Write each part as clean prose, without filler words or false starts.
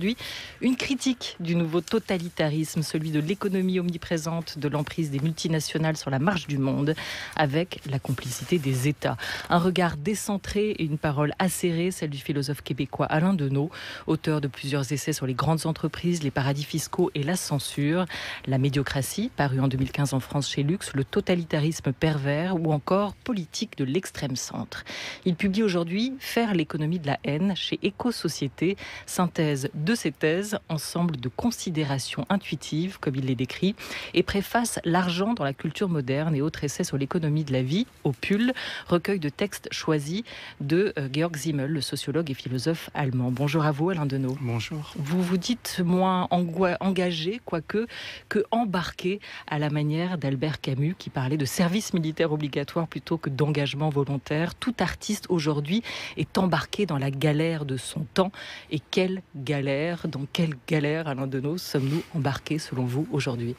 Aujourd'hui, une critique du nouveau totalitarisme, celui de l'économie omniprésente, de l'emprise des multinationales sur la marche du monde, avec la complicité des États. Un regard décentré et une parole acérée, celle du philosophe québécois Alain Deneau, auteur de plusieurs essais sur les grandes entreprises, les paradis fiscaux et la censure, la médiocratie, paru en 2015 en France chez Lux, le totalitarisme pervers ou encore politique de l'extrême centre. Il publie aujourd'hui Faire l'économie de la haine chez Éco-Société, synthèse de ses thèses, ensemble de considérations intuitives, comme il les décrit, et préface L'argent dans la culture moderne et autres essais sur l'économie de la vie, au Pull, recueil de textes choisis de Georg Simmel, le sociologue et philosophe allemand. Bonjour à vous, Alain Deneau. Bonjour. Vous vous dites moins engagé, quoique, que embarqué, à la manière d'Albert Camus, qui parlait de service militaire obligatoire plutôt que d'engagement volontaire. Tout artiste aujourd'hui est embarqué dans la galère de son temps. Et quelle galère, dans quelle galère, Alain Deneau, sommes-nous embarqués selon vous aujourd'hui ?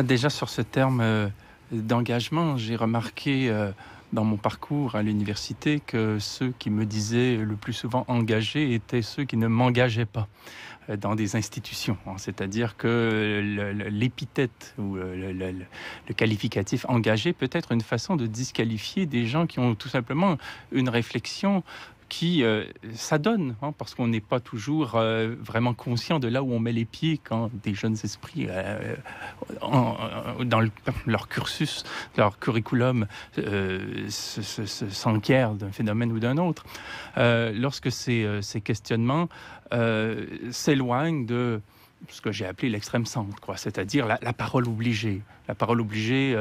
Déjà sur ce terme d'engagement, j'ai remarqué dans mon parcours à l'université que ceux qui me disaient le plus souvent engagés étaient ceux qui ne m'engageaient pas dans des institutions. C'est-à-dire que l'épithète ou le qualificatif engagé peut être une façon de disqualifier des gens qui ont tout simplement une réflexion qui s'adonne, parce qu'on n'est pas toujours vraiment conscient de là où on met les pieds quand des jeunes esprits, dans leur cursus, leur curriculum, s'enquièrent d'un phénomène ou d'un autre. Lorsque ces questionnements s'éloignent de ce que j'ai appelé l'extrême centre, c'est-à-dire la parole obligée. La parole obligée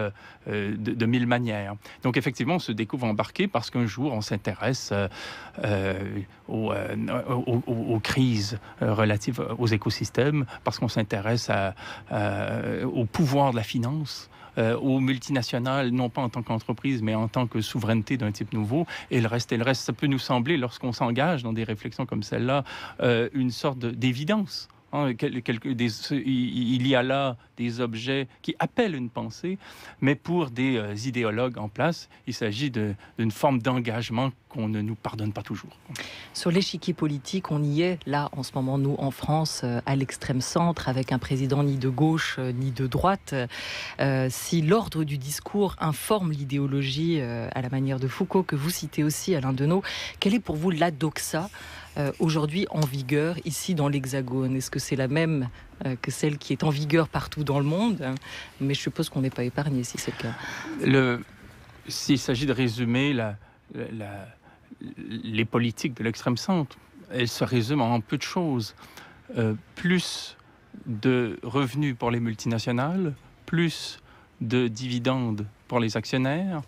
de mille manières. Donc effectivement, on se découvre embarqué parce qu'un jour, on s'intéresse aux crises relatives aux écosystèmes, parce qu'on s'intéresse au pouvoir de la finance, aux multinationales, non pas en tant qu'entreprise, mais en tant que souveraineté d'un type nouveau. Et le reste, ça peut nous sembler, lorsqu'on s'engage dans des réflexions comme celle-là, une sorte d'évidence. Il y a là des objets qui appellent une pensée, mais pour des idéologues en place, il s'agit d'une forme d'engagement qu'on ne nous pardonne pas toujours. Sur l'échiquier politique, on y est, là, en ce moment, nous, en France, à l'extrême centre, avec un président ni de gauche, ni de droite. Si l'ordre du discours informe l'idéologie, à la manière de Foucault, que vous citez aussi, Alain Deneau, quelle est pour vous la doxa aujourd'hui en vigueur ici dans l'Hexagone? Est-ce que c'est la même que celle qui est en vigueur partout dans le monde? Mais je suppose qu'on n'est pas épargné si c'est le cas. S'il s'agit de résumer les politiques de l'extrême centre, elles se résument en peu de choses. Plus de revenus pour les multinationales, plus de dividendes pour les actionnaires,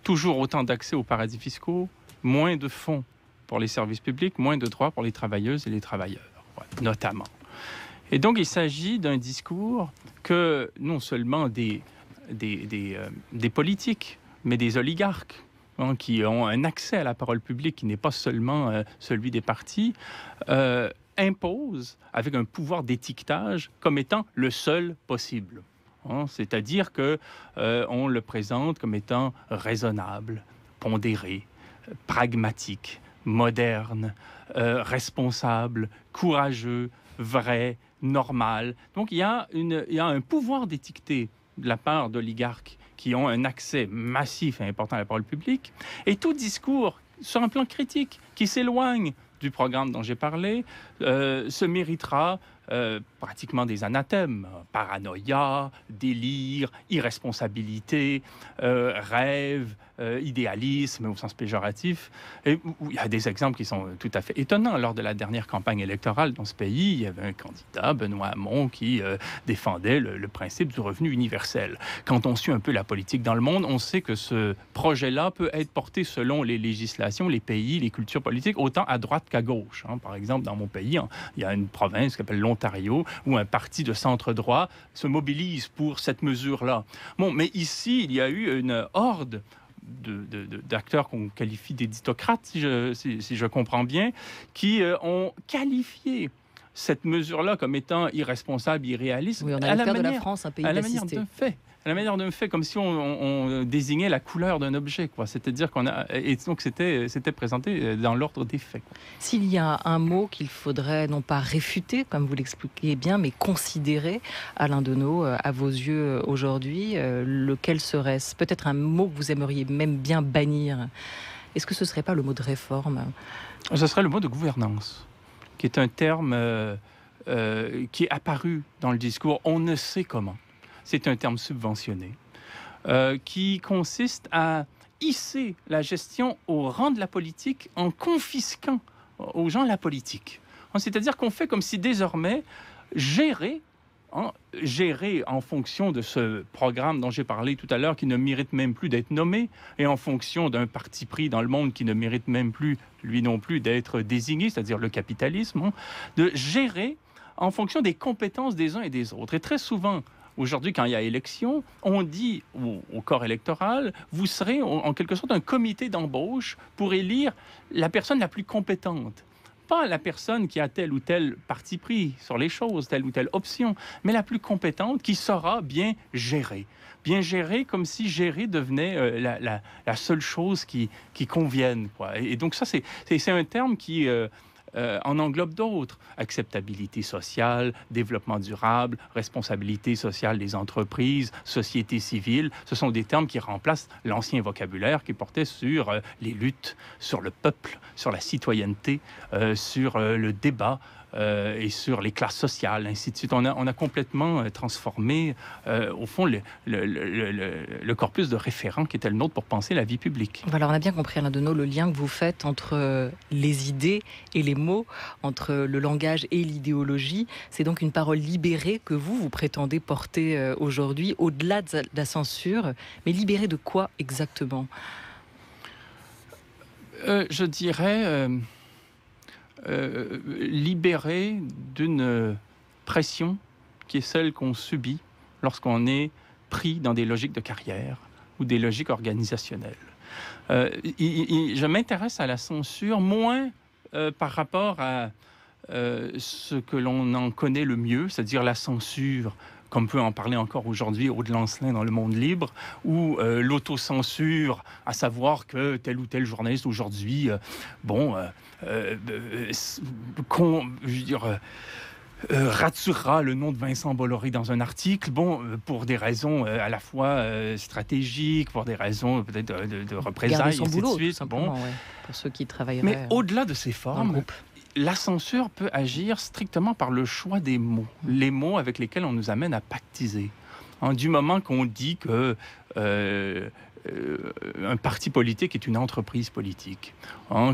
toujours autant d'accès aux paradis fiscaux, moins de fonds pour les services publics, moins de droits pour les travailleuses et les travailleurs, notamment. Et donc, il s'agit d'un discours que non seulement des politiques, mais des oligarques, qui ont un accès à la parole publique qui n'est pas seulement celui des partis, imposent avec un pouvoir d'étiquetage comme étant le seul possible. C'est-à-dire qu'on le présente comme étant raisonnable, pondéré, pragmatique, moderne, responsable, courageux, vrai, normal. Donc il y a un pouvoir d'étiqueter de la part d'oligarques qui ont un accès massif et important à la parole publique, et tout discours sur un plan critique qui s'éloigne du programme dont j'ai parlé se méritera pratiquement des anathèmes. Paranoïa, délire, irresponsabilité, rêve, idéalisme au sens péjoratif. Et il y a des exemples qui sont tout à fait étonnants. Lors de la dernière campagne électorale dans ce pays, il y avait un candidat, Benoît Hamon, qui défendait le principe du revenu universel. Quand on suit un peu la politique dans le monde, on sait que ce projet-là peut être porté selon les législations, les pays, les cultures politiques, autant à droite qu'à gauche. Par exemple, dans mon pays, il y a une province qui s'appelle l'Ontario, où un parti de centre-droit se mobilise pour cette mesure-là. Bon, mais ici, il y a eu une horde d'acteurs qu'on qualifie d'éditocrates, si je comprends bien, qui ont qualifié cette mesure-là comme étant irresponsable, irréaliste, Oui, on a faire de la France un pays d'assistés. À la manière d'un fait, comme si on désignait la couleur d'un objet, quoi. C'est-à-dire et donc c'était présenté dans l'ordre des faits, quoi. S'il y a un mot qu'il faudrait non pas réfuter, comme vous l'expliquez bien, mais considérer, Alain Deneau, à vos yeux aujourd'hui, lequel serait-ce? Peut-être un mot que vous aimeriez même bien bannir. Est-ce que ce ne serait pas le mot de réforme? Ce serait le mot de gouvernance, qui est un terme qui est apparu dans le discours, on ne sait comment. C'est un terme subventionné, qui consiste à hisser la gestion au rang de la politique en confisquant aux gens la politique. C'est-à-dire qu'on fait comme si désormais gérer en fonction de ce programme dont j'ai parlé tout à l'heure, qui ne mérite même plus d'être nommé, et en fonction d'un parti pris dans le monde qui ne mérite même plus, lui non plus, d'être désigné, c'est-à-dire le capitalisme, de gérer en fonction des compétences des uns et des autres. Et très souvent, aujourd'hui, quand il y a élection, on dit au corps électoral, vous serez en quelque sorte un comité d'embauche pour élire la personne la plus compétente. Pas la personne qui a tel ou tel parti pris sur les choses, telle ou telle option, mais la plus compétente qui saura bien gérer. Bien gérer comme si gérer devenait la seule chose qui convienne, quoi. Et donc ça, c'est un terme qui en englobe d'autres. Acceptabilité sociale, développement durable, responsabilité sociale des entreprises, société civile. Ce sont des termes qui remplacent l'ancien vocabulaire qui portait sur les luttes, sur le peuple, sur la citoyenneté, sur le débat, et sur les classes sociales, ainsi de suite. On a complètement transformé, au fond, le corpus de référents qui était le nôtre pour penser la vie publique. Voilà, on a bien compris, Alain Deneau, le lien que vous faites entre les idées et les mots, entre le langage et l'idéologie. C'est donc une parole libérée que vous prétendez porter aujourd'hui, au-delà de la censure. Mais libérée de quoi exactement? Je dirais... libéré d'une pression qui est celle qu'on subit lorsqu'on est pris dans des logiques de carrière ou des logiques organisationnelles. Je m'intéresse à la censure moins par rapport à ce que l'on en connaît le mieux, c'est-à-dire la censure, comme peut en parler encore aujourd'hui Aude Lancelin dans Le Monde libre, ou l'autocensure, à savoir que tel ou tel journaliste aujourd'hui, raturera le nom de Vincent Bolloré dans un article, pour des raisons à la fois stratégiques, pour des raisons peut-être de représailles, son boulot, et ainsi de suite. Ouais, pour ceux qui travailleraient. Mais au-delà de ces formes, la censure peut agir strictement par le choix des mots, les mots avec lesquels on nous amène à pactiser. Du moment qu'on dit que un parti politique est une entreprise politique,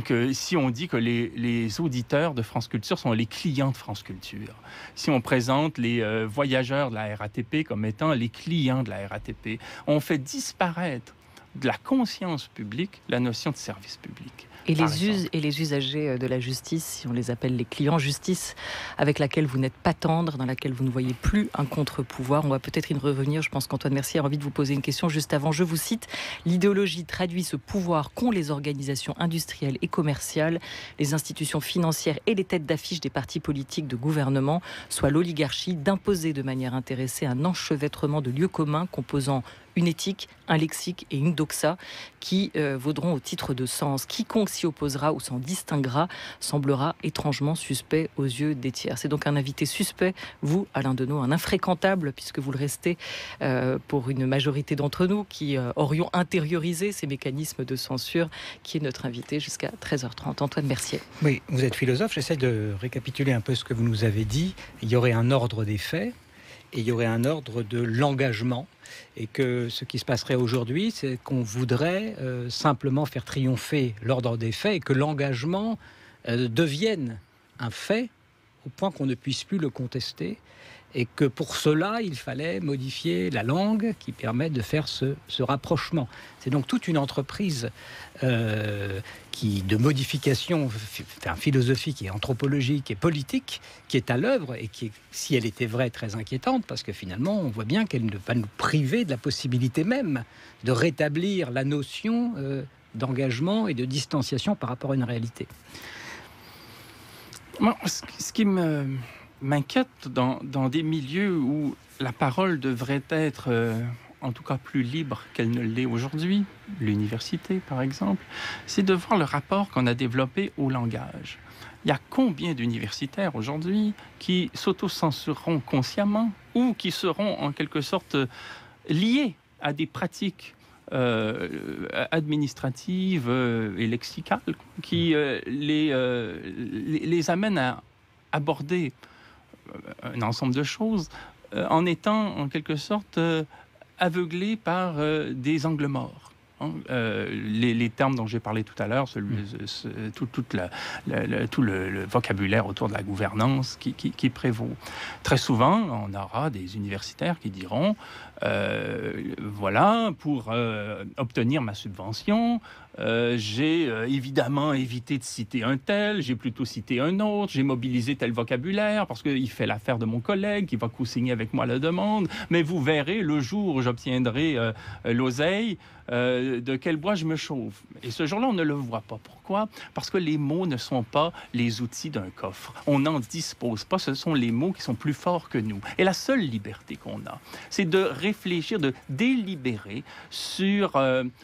que si on dit que les auditeurs de France Culture sont les clients de France Culture, si on présente les voyageurs de la RATP comme étant les clients de la RATP, on fait disparaître de la conscience publique la notion de service public. Et les usagers de la justice, si on les appelle les clients, justice avec laquelle vous n'êtes pas tendre, dans laquelle vous ne voyez plus un contre-pouvoir. On va peut-être y revenir. Je pense qu'Antoine Mercier a envie de vous poser une question juste avant. Je vous cite: l'idéologie traduit ce pouvoir qu'ont les organisations industrielles et commerciales, les institutions financières et les têtes d'affiche des partis politiques de gouvernement, soit l'oligarchie, d'imposer de manière intéressée un enchevêtrement de lieux communs composant une éthique, un lexique et une doxa qui vaudront au titre de sens. Quiconque s'y opposera ou s'en distinguera semblera étrangement suspect aux yeux des tiers. C'est donc un invité suspect, vous, Alain Deneau, un infréquentable, puisque vous le restez pour une majorité d'entre nous qui aurions intériorisé ces mécanismes de censure, qui est notre invité jusqu'à 13h30. Antoine Mercier. Oui, vous êtes philosophe, j'essaie de récapituler un peu ce que vous nous avez dit. Il y aurait un ordre des faits et il y aurait un ordre de l'engagement. Et que ce qui se passerait aujourd'hui, c'est qu'on voudrait simplement faire triompher l'ordre des faits et que l'engagement devienne un fait au point qu'on ne puisse plus le contester. Et que pour cela, il fallait modifier la langue qui permet de faire ce rapprochement. C'est donc toute une entreprise de modification philosophique et anthropologique et politique qui est à l'œuvre et qui est, si elle était vraie, très inquiétante, parce que finalement, on voit bien qu'elle va nous priver de la possibilité même de rétablir la notion d'engagement et de distanciation par rapport à une réalité. Moi, ce qui me m'inquiète dans des milieux où la parole devrait être, en tout cas, plus libre qu'elle ne l'est aujourd'hui, l'université par exemple, c'est de voir le rapport qu'on a développé au langage. Il y a combien d'universitaires aujourd'hui qui s'auto-censureront consciemment ou qui seront en quelque sorte liés à des pratiques administratives et lexicales qui les amènent à aborder un ensemble de choses en étant en quelque sorte aveuglés par des angles morts. Les termes dont j'ai parlé tout à l'heure, tout le vocabulaire autour de la gouvernance qui prévaut. Très souvent, on aura des universitaires qui diront voilà, pour obtenir ma subvention, j'ai évidemment évité de citer un tel, j'ai plutôt cité un autre, j'ai mobilisé tel vocabulaire parce qu'il fait l'affaire de mon collègue qui va co-signer avec moi la demande, mais vous verrez le jour où j'obtiendrai l'oseille, de quel bois je me chauffe. Et ce jour-là, on ne le voit pas. Pourquoi? Parce que les mots ne sont pas les outils d'un coffre. On n'en dispose pas. Ce sont les mots qui sont plus forts que nous. Et la seule liberté qu'on a, c'est de réfléchir, de délibérer sur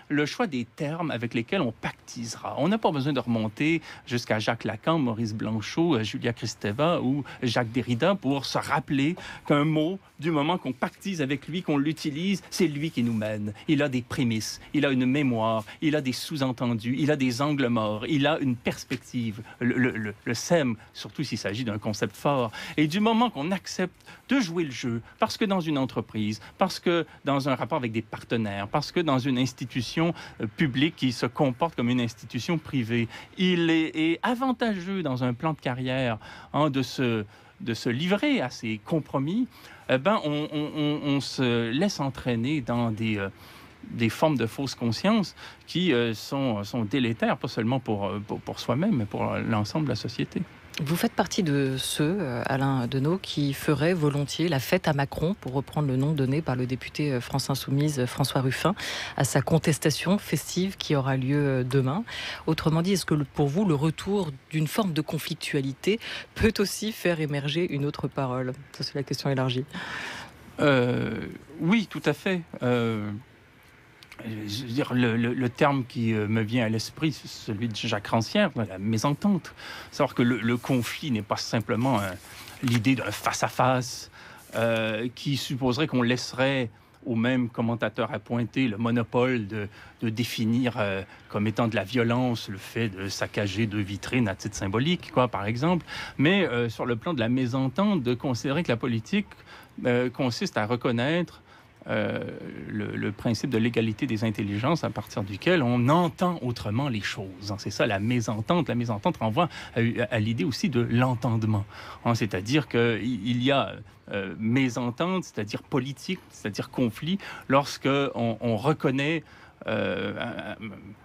le choix des termes avec lesquels on pactisera. On n'a pas besoin de remonter jusqu'à Jacques Lacan, Maurice Blanchot, Julia Kristeva ou Jacques Derrida pour se rappeler qu'un mot, du moment qu'on pactise avec lui, qu'on l'utilise, c'est lui qui nous mène. Il a des prémices, il a une mémoire, il a des sous-entendus, il a des angles morts, il a une perspective, le SEM, surtout s'il s'agit d'un concept fort. Et du moment qu'on accepte de jouer le jeu, parce que dans une entreprise, parce que dans un rapport avec des partenaires, parce que dans une institution publique qui se comporte comme une institution privée, il est avantageux dans un plan de carrière de se livrer à ces compromis, on se laisse entraîner dans des formes de fausse conscience qui sont délétères, pas seulement pour soi-même, mais pour l'ensemble de la société. Vous faites partie de ceux, Alain Deneau, qui feraient volontiers la fête à Macron, pour reprendre le nom donné par le député France Insoumise François Ruffin, à sa contestation festive qui aura lieu demain. Autrement dit, est-ce que pour vous, le retour d'une forme de conflictualité peut aussi faire émerger une autre parole? Ça, c'est la question élargie. Oui, tout à fait. Je veux dire, le terme qui me vient à l'esprit, c'est celui de Jacques Rancière, la mésentente. Savoir que le conflit n'est pas simplement l'idée d'un face-à-face qui supposerait qu'on laisserait au même commentateur appointé le monopole de définir comme étant de la violence le fait de saccager 2 vitrines à titre symbolique, par exemple. Mais sur le plan de la mésentente, de considérer que la politique consiste à reconnaître le principe de l'égalité des intelligences à partir duquel on entend autrement les choses. C'est ça la mésentente. La mésentente renvoie à l'idée aussi de l'entendement. C'est-à-dire qu'il y a mésentente, c'est-à-dire politique, c'est-à-dire conflit, lorsque on reconnaît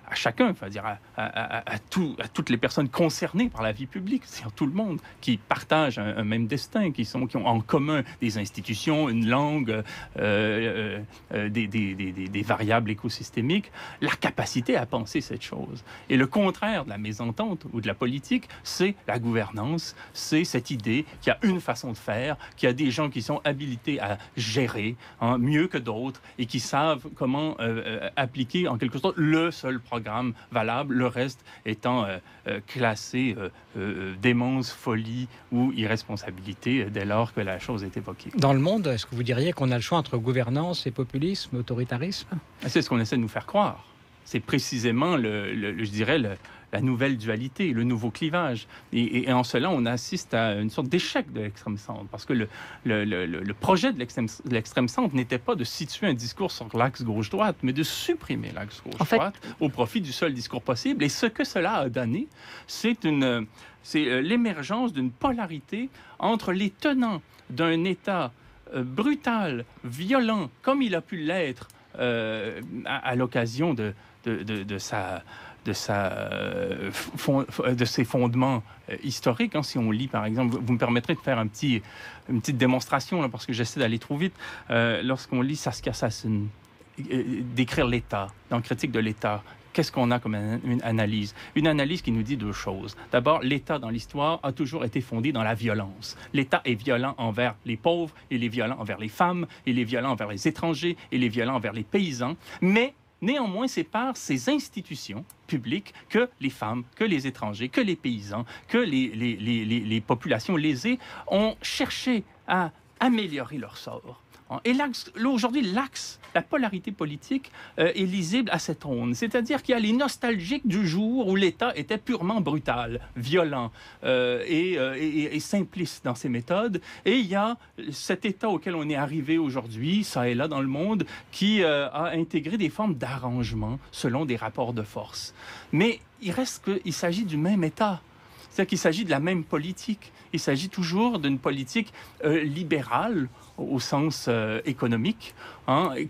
à chacun, c'est-à-dire à toutes les personnes concernées par la vie publique, c'est-à-dire tout le monde qui partage un même destin, qui ont en commun des institutions, une langue, des variables écosystémiques, la capacité à penser cette chose. Et le contraire de la mésentente ou de la politique, c'est la gouvernance, c'est cette idée qu'il y a une façon de faire, qu'il y a des gens qui sont habilités à gérer mieux que d'autres et qui savent comment appliquer en quelque sorte le seul programme valable, le reste étant classé démence, folie ou irresponsabilité dès lors que la chose est évoquée. Dans le monde, est-ce que vous diriez qu'on a le choix entre gouvernance et populisme, autoritarisme? C'est ce qu'on essaie de nous faire croire. C'est précisément, je dirais, la nouvelle dualité, le nouveau clivage. Et en cela, on assiste à une sorte d'échec de l'extrême centre. Parce que le projet de l'extrême centre n'était pas de situer un discours sur l'axe gauche-droite, mais de supprimer l'axe gauche-droite au profit du seul discours possible. Et ce que cela a donné, c'est l'émergence d'une polarité entre les tenants d'un État brutal, violent, comme il a pu l'être à l'occasion de ses fondements historiques. Si on lit, par exemple, vous me permettrez de faire une petite démonstration, là, parce que j'essaie d'aller trop vite. Lorsqu'on lit Saskia Sassen décrire l'État, dans Critique de l'État, qu'est-ce qu'on a comme une analyse? Une analyse qui nous dit deux choses. D'abord, l'État dans l'histoire a toujours été fondé dans la violence. L'État est violent envers les pauvres, il est violent envers les femmes, il est violent envers les étrangers, il est violent envers les paysans, mais néanmoins, c'est par ces institutions publiques que les femmes, que les étrangers, que les paysans, que les populations lésées ont cherché à améliorer leur sort. Et aujourd'hui, la polarité politique est lisible à cette aune. C'est-à-dire qu'il y a les nostalgiques du jour où l'État était purement brutal, violent et simpliste dans ses méthodes. Et il y a cet État auquel on est arrivé aujourd'hui, ça et là dans le monde, qui a intégré des formes d'arrangement selon des rapports de force. Mais il reste qu'il s'agit du même État. C'est-à-dire qu'il s'agit de la même politique. Il s'agit toujours d'une politique libérale au sens économique,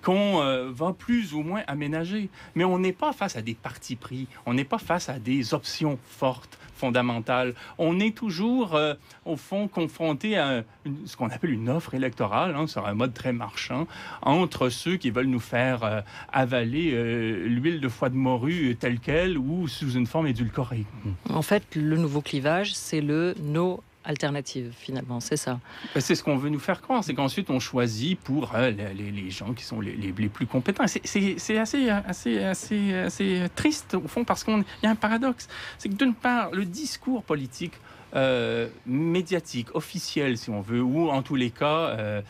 qu'on va plus ou moins aménager. Mais on n'est pas face à des partis pris, on n'est pas face à des options fortes, fondamentales. On est toujours, au fond, confronté à ce qu'on appelle une offre électorale, sur un mode très marchand, entre ceux qui veulent nous faire avaler l'huile de foie de morue telle qu'elle ou sous une forme édulcorée. En fait, le nouveau clivage, c'est le no alternative, finalement, c'est ça. C'est ce qu'on veut nous faire croire, c'est qu'ensuite on choisit pour les gens qui sont les plus compétents. C'est assez triste, au fond, parce qu'il y a un paradoxe. C'est que d'une part, le discours politique médiatique, officiel, si on veut, ou en tous les cas,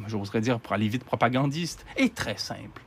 j'oserais dire, pour aller vite, propagandiste, est très simple.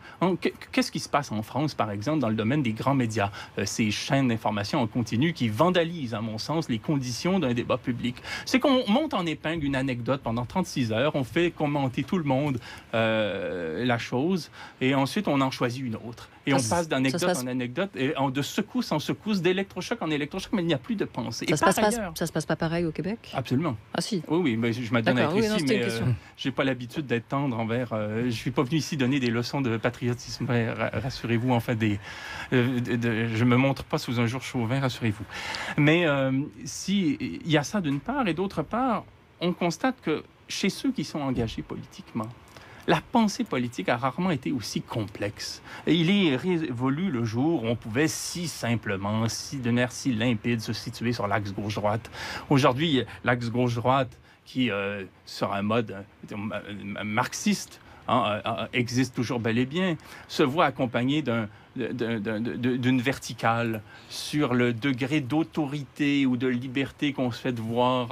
Qu'est-ce qui se passe en France, par exemple, dans le domaine des grands médias? Ces chaînes d'information en continu qui vandalisent, à mon sens, les conditions d'un débat public. C'est qu'on monte en épingle une anecdote pendant 36 heures, on fait commenter tout le monde la chose, et ensuite on en choisit une autre. Et on passe d'anecdote en anecdote, et de secousse en secousse, d'électrochoc en électrochoc, mais il n'y a plus de pensée. Ça se passe pas pareil au Québec? Absolument. Ah si. Oui, mais je m'adonne à être ici, mais j'ai pas l'habitude d'être tendre envers... je suis pas venu ici donner des leçons de patriotisme, rassurez-vous, enfin, je me montre pas sous un jour chauvin, rassurez-vous. Mais il y a ça d'une part, et d'autre part, on constate que chez ceux qui sont engagés politiquement, la pensée politique a rarement été aussi complexe. Et il est révolu le jour où on pouvait si simplement, d'un air si limpide, se situer sur l'axe gauche-droite. Aujourd'hui, l'axe gauche-droite, qui, sur un mode marxiste, existe toujours bel et bien, se voit accompagné d'une verticale sur le degré d'autorité ou de liberté qu'on se fait de voir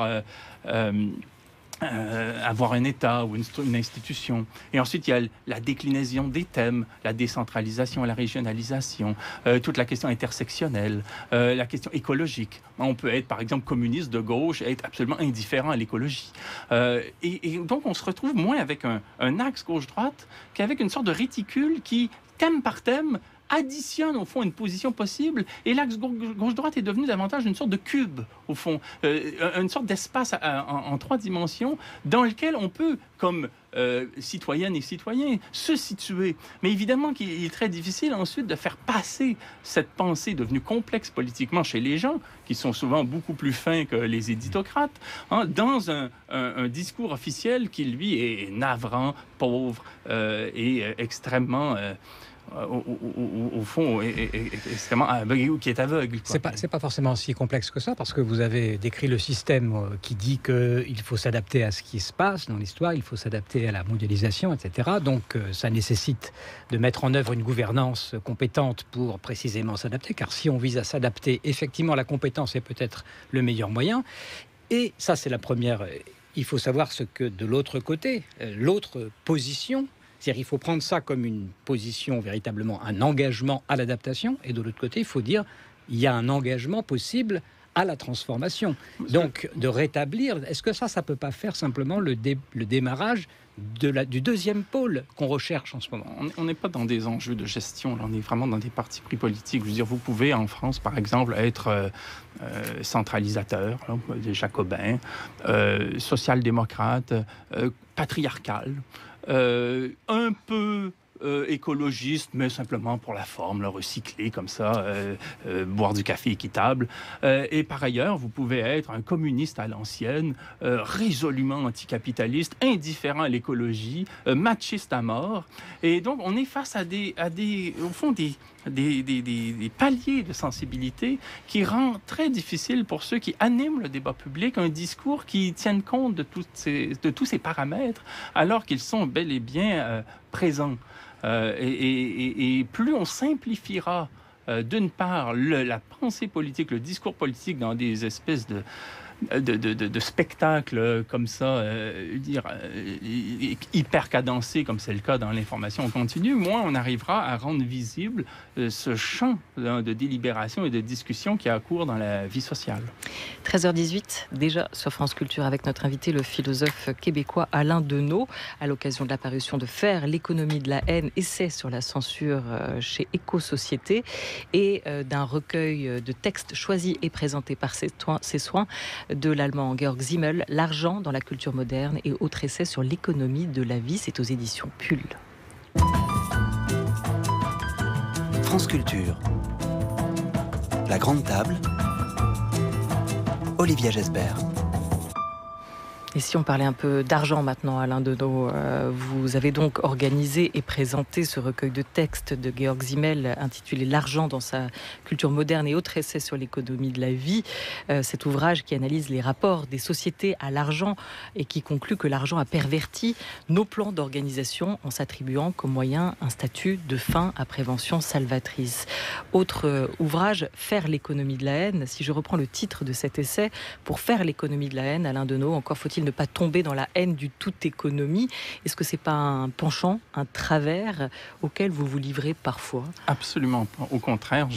avoir un État ou une institution. Et ensuite, il y a la déclinaison des thèmes, la décentralisation, la régionalisation, toute la question intersectionnelle, la question écologique. On peut être, par exemple, communiste de gauche et être absolument indifférent à l'écologie. Et donc, on se retrouve moins avec un axe gauche-droite qu'avec une sorte de réticule qui, thème par thème, additionne au fond une position possible, et l'axe gauche-droite est devenu davantage une sorte de cube, au fond, une sorte d'espace en trois dimensions dans lequel on peut, comme citoyennes et citoyens, se situer. Mais évidemment qu'il est très difficile ensuite de faire passer cette pensée devenue complexe politiquement chez les gens, qui sont souvent beaucoup plus fins que les éditocrates, dans un discours officiel qui, lui, est navrant, pauvre et extrêmement... au fond, extrêmement aveugle, qui est aveugle. C'est pas forcément si complexe que ça, parce que vous avez décrit le système qui dit qu'il faut s'adapter à ce qui se passe dans l'histoire, il faut s'adapter à la mondialisation, etc. Donc ça nécessite de mettre en œuvre une gouvernance compétente pour précisément s'adapter, car si on vise à s'adapter, effectivement, la compétence est peut-être le meilleur moyen. Et ça, c'est la première. Il faut savoir ce que, de l'autre côté, l'autre position, c'est-à-dire, il faut prendre ça comme une position, véritablement un engagement à l'adaptation. Et de l'autre côté, il faut dire, il y a un engagement possible à la transformation. Donc, de rétablir, est-ce que ça peut pas faire simplement le démarrage du deuxième pôle qu'on recherche en ce moment? On n'est pas dans des enjeux de gestion, là, on est vraiment dans des partis pris politiques. Je veux dire, vous pouvez, en France, par exemple, être centralisateur, des jacobins, social-démocrate, patriarcal, un peu écologiste, mais simplement pour la forme, le recycler comme ça, boire du café équitable. Et par ailleurs, vous pouvez être un communiste à l'ancienne, résolument anticapitaliste, indifférent à l'écologie, machiste à mort. Et donc, on est face à au fond, des paliers de sensibilité qui rend très difficile pour ceux qui animent le débat public un discours qui tienne compte de tous ces paramètres, alors qu'ils sont bel et bien présents. Et plus on simplifiera d'une part la pensée politique, le discours politique dans des espèces de spectacles comme ça, hyper cadencés, comme c'est le cas dans l'information continue, moins on arrivera à rendre visible ce champ de délibération et de discussion qui a cours dans la vie sociale. 13h18, déjà sur France Culture avec notre invité, le philosophe québécois Alain Deneau, à l'occasion de la parution de Faire l'économie de la haine, essai sur la censure chez Éco-Société, et d'un recueil de textes choisis et présentés par ses soins de l'allemand Georg Simmel, L'argent dans la culture moderne et autres essais sur l'économie de la vie. C'est aux éditions Pull. France Culture. La grande table. Olivia Gesbert. Et si on parlait un peu d'argent maintenant, Alain Deneau, vous avez donc organisé et présenté ce recueil de textes de Georg Simmel intitulé L'argent dans sa culture moderne et autres essais sur l'économie de la vie. Cet ouvrage qui analyse les rapports des sociétés à l'argent et qui conclut que l'argent a perverti nos plans d'organisation en s'attribuant comme moyen un statut de fin à prévention salvatrice. Autre ouvrage, Faire l'économie de la haine. Si je reprends le titre de cet essai, pour faire l'économie de la haine, Alain Deneau, encore faut-il ne pas tomber dans la haine du toute économie. Est-ce que c'est pas un penchant, un travers auquel vous vous livrez parfois? Absolument pas. Au contraire,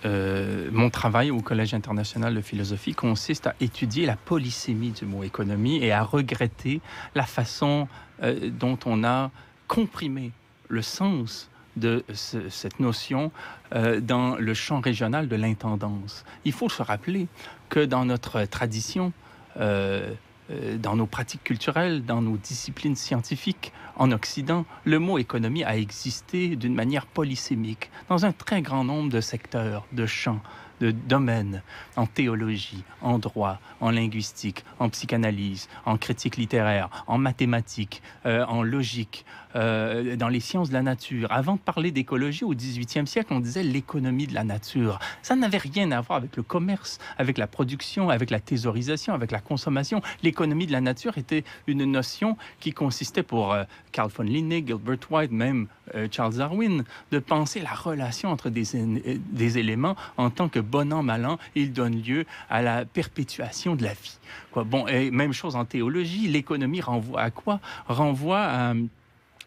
mon travail au Collège international de philosophie consiste à étudier la polysémie du mot économie et à regretter la façon dont on a comprimé le sens de cette notion dans le champ régional de l'intendance. Il faut se rappeler que dans notre tradition, dans nos pratiques culturelles, dans nos disciplines scientifiques en Occident, le mot économie a existé d'une manière polysémique dans un très grand nombre de secteurs, de champs, de domaines, en théologie, en droit, en linguistique, en psychanalyse, en critique littéraire, en mathématiques, en logique, dans les sciences de la nature. Avant de parler d'écologie, au XVIIIe siècle, on disait l'économie de la nature. Ça n'avait rien à voir avec le commerce, avec la production, avec la thésaurisation, avec la consommation. L'économie de la nature était une notion qui consistait pour Carl von Linné, Gilbert White, même Charles Darwin, de penser la relation entre des éléments en tant que bon an, mal an, ils donnent lieu à la perpétuation de la vie. Bon, et même chose en théologie, l'économie renvoie à quoi? Renvoie à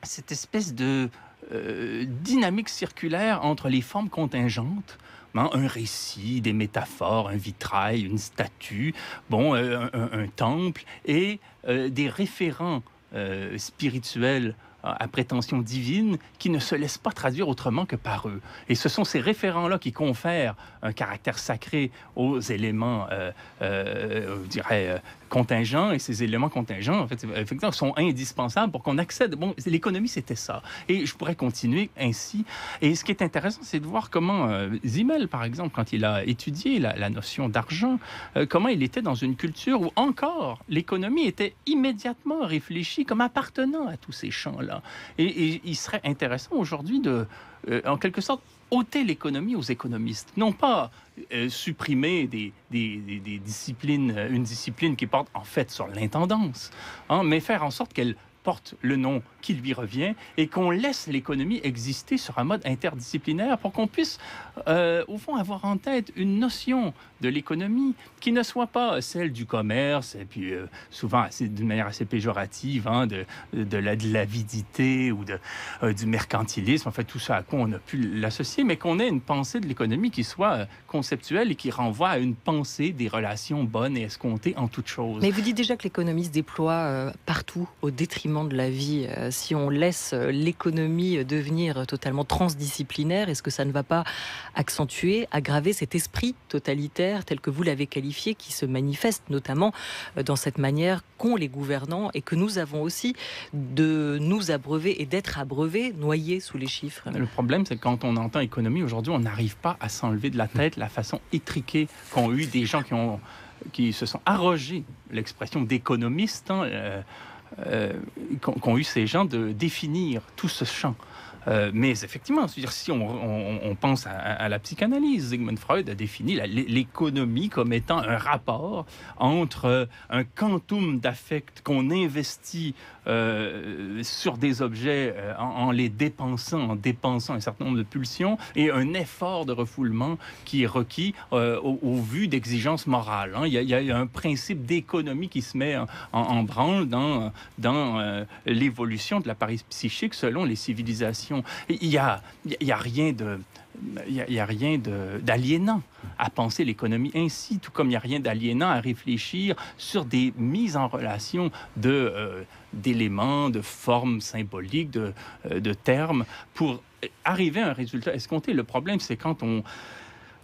cette espèce de dynamique circulaire entre les formes contingentes, un récit, des métaphores, un vitrail, une statue, un temple, et des référents spirituels à prétention divine qui ne se laissent pas traduire autrement que par eux. Et ce sont ces référents-là qui confèrent un caractère sacré aux éléments, je dirais, contingents. Et ces éléments contingents, en fait, effectivement, sont indispensables pour qu'on accède. Bon, l'économie, c'était ça. Et je pourrais continuer ainsi. Et ce qui est intéressant, c'est de voir comment Simmel, par exemple, quand il a étudié la notion d'argent, comment il était dans une culture où encore l'économie était immédiatement réfléchie comme appartenant à tous ces champs-là. Et il serait intéressant aujourd'hui de, en quelque sorte, ôter l'économie aux économistes. Non pas supprimer des disciplines, une discipline qui porte en fait sur l'intendance, mais faire en sorte qu'elle porte le nom qui lui revient et qu'on laisse l'économie exister sur un mode interdisciplinaire pour qu'on puisse, au fond, avoir en tête une notion de l'économie qui ne soit pas celle du commerce et puis souvent d'une manière assez péjorative de l'avidité ou du mercantilisme, en fait tout ça à quoi on a pu l'associer, mais qu'on ait une pensée de l'économie qui soit conceptuelle et qui renvoie à une pensée des relations bonnes et escomptées en toute chose. Mais vous dites déjà que l'économie se déploie partout au détriment de la vie. Si on laisse l'économie devenir totalement transdisciplinaire, est-ce que ça ne va pas accentuer, aggraver cet esprit totalitaire tel que vous l'avez qualifié, qui se manifeste notamment dans cette manière qu'ont les gouvernants et que nous avons aussi de nous abreuver et d'être abreuvés, noyés sous les chiffres? Le problème, c'est que quand on entend économie, aujourd'hui, on n'arrive pas à s'enlever de la tête la façon étriquée qu'ont eu des gens qui se sont arrogés l'expression d'économiste, qu'ont eu ces gens de définir tout ce champ. Mais effectivement, c'est-à-dire, si on pense à la psychanalyse, Sigmund Freud a défini l'économie comme étant un rapport entre un quantum d'affect qu'on investit sur des objets en les dépensant, en dépensant un certain nombre de pulsions, et un effort de refoulement qui est requis au vu d'exigences morales. Il y a un principe d'économie qui se met en branle dans l'évolution de l'appareil psychique selon les civilisations. Il y a rien d'aliénant à penser l'économie ainsi, tout comme il n'y a rien d'aliénant à réfléchir sur des mises en relation d'éléments, de formes symboliques, de termes, pour arriver à un résultat escompté. Le problème, c'est quand on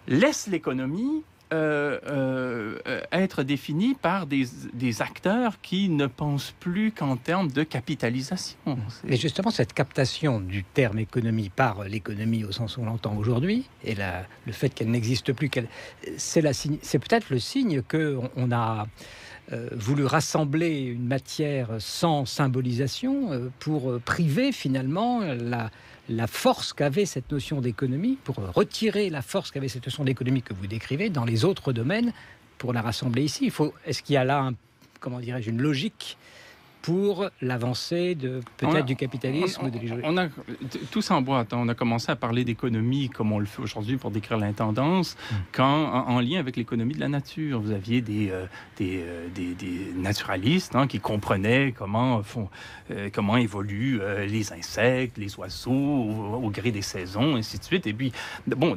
laisse l'économie être définie par des acteurs qui ne pensent plus qu'en termes de capitalisation. Mais justement, cette captation du terme économie par l'économie au sens où on l'entend aujourd'hui, et le fait qu'elle n'existe plus, c'est peut-être le signe qu'on a voulu rassembler une matière sans symbolisation pour priver finalement la force qu'avait cette notion d'économie, pour retirer la force qu'avait cette notion d'économie que vous décrivez dans les autres domaines, pour la rassembler ici. Est-ce qu'il y a là, une logique pour l'avancée peut-être du capitalisme ou de l'économie? Tout s'emboîte. On a commencé à parler d'économie comme on le fait aujourd'hui pour décrire l'intendance, en lien avec l'économie de la nature. Vous aviez des naturalistes qui comprenaient comment évoluent les insectes, les oiseaux au gré des saisons, ainsi de suite. Et puis, au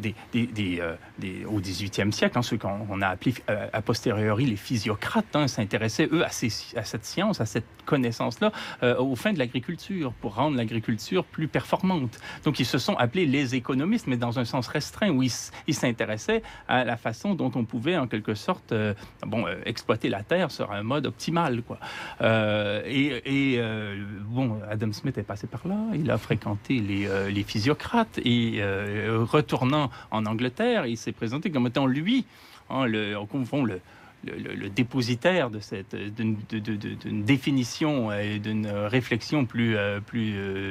XVIIIe siècle, ceux qu'on a appelés a posteriori les physiocrates s'intéressaient, eux, à cette science, à cette connaissance-là aux fins de l'agriculture, pour rendre l'agriculture plus performante. Donc, ils se sont appelés les économistes, mais dans un sens restreint, où ils s'intéressaient à la façon dont on pouvait, en quelque sorte, exploiter la terre sur un mode optimal, quoi. Adam Smith est passé par là, il a fréquenté les physiocrates, et retournant en Angleterre, il s'est présenté comme étant lui, le dépositaire d'une définition et d'une réflexion plus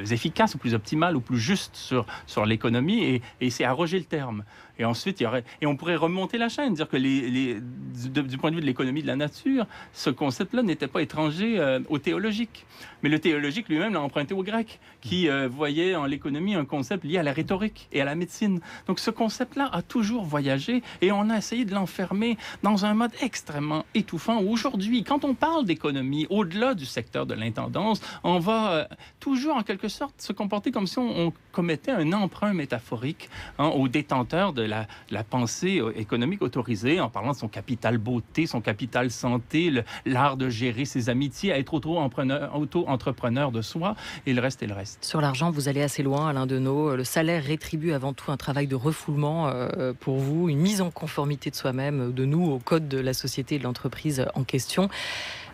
efficace ou plus optimale ou plus juste sur l'économie, et il s'est arrogé le terme. Et ensuite, on pourrait remonter la chaîne, dire que du point de vue de l'économie de la nature, ce concept-là n'était pas étranger au théologique. Mais le théologique lui-même l'a emprunté au grec, qui voyait en l'économie un concept lié à la rhétorique et à la médecine. Donc ce concept-là a toujours voyagé, et on a essayé de l'enfermer dans un mode extrêmement étouffant. Aujourd'hui, quand on parle d'économie, au-delà du secteur de l'intendance, on va toujours en quelque sorte se comporter comme si on commettait un emprunt métaphorique aux détenteurs de la pensée économique autorisée, en parlant de son capital beauté, son capital santé, l'art de gérer ses amitiés, à être auto-entrepreneur de soi, et le reste est le reste. Sur l'argent, vous allez assez loin, Alain Deneau. Le salaire rétribue avant tout un travail de refoulement pour vous, une mise en conformité de soi-même, de nous, au code de la société et de l'entreprise en question.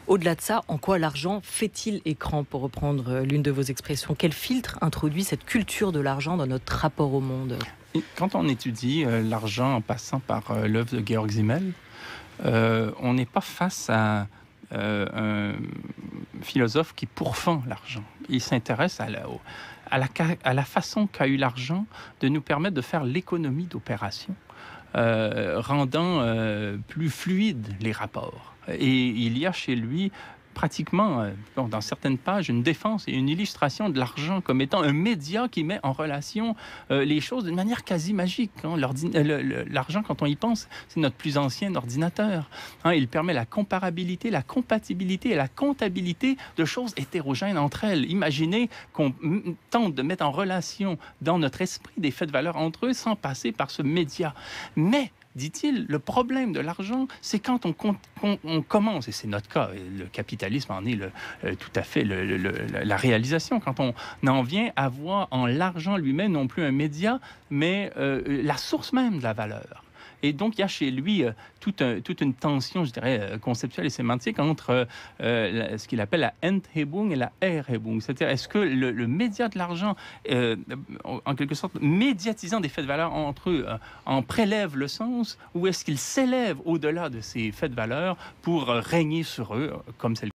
Au-delà de ça, en quoi l'argent fait-il écran, pour reprendre l'une de vos expressions? Quel filtre introduit cette culture de l'argent dans notre rapport au monde? Quand on étudie l'argent en passant par l'œuvre de Georg Simmel, on n'est pas face à un philosophe qui pourfend l'argent. Il s'intéresse à la façon qu'a eu l'argent de nous permettre de faire l'économie d'opération, rendant plus fluides les rapports. Et il y a chez lui pratiquement, dans certaines pages, une défense et une illustration de l'argent comme étant un média qui met en relation les choses d'une manière quasi magique. L'argent, quand on y pense, c'est notre plus ancien ordinateur. Il permet la comparabilité, la compatibilité et la comptabilité de choses hétérogènes entre elles. Imaginez qu'on tente de mettre en relation dans notre esprit des faits de valeur entre eux sans passer par ce média. Mais dit-il, le problème de l'argent, c'est quand on commence, et c'est notre cas, le capitalisme en est tout à fait la réalisation, quand on en vient à voir en l'argent lui-même non plus un média, mais la source même de la valeur. Et donc, il y a chez lui toute une tension, je dirais, conceptuelle et sémantique entre ce qu'il appelle la Enthebung et la Erhebung. C'est-à-dire, est-ce que le média de l'argent, en quelque sorte, médiatisant des faits de valeur entre eux, en prélève le sens, ou est-ce qu'il s'élève au-delà de ces faits de valeur pour régner sur eux, comme c'est le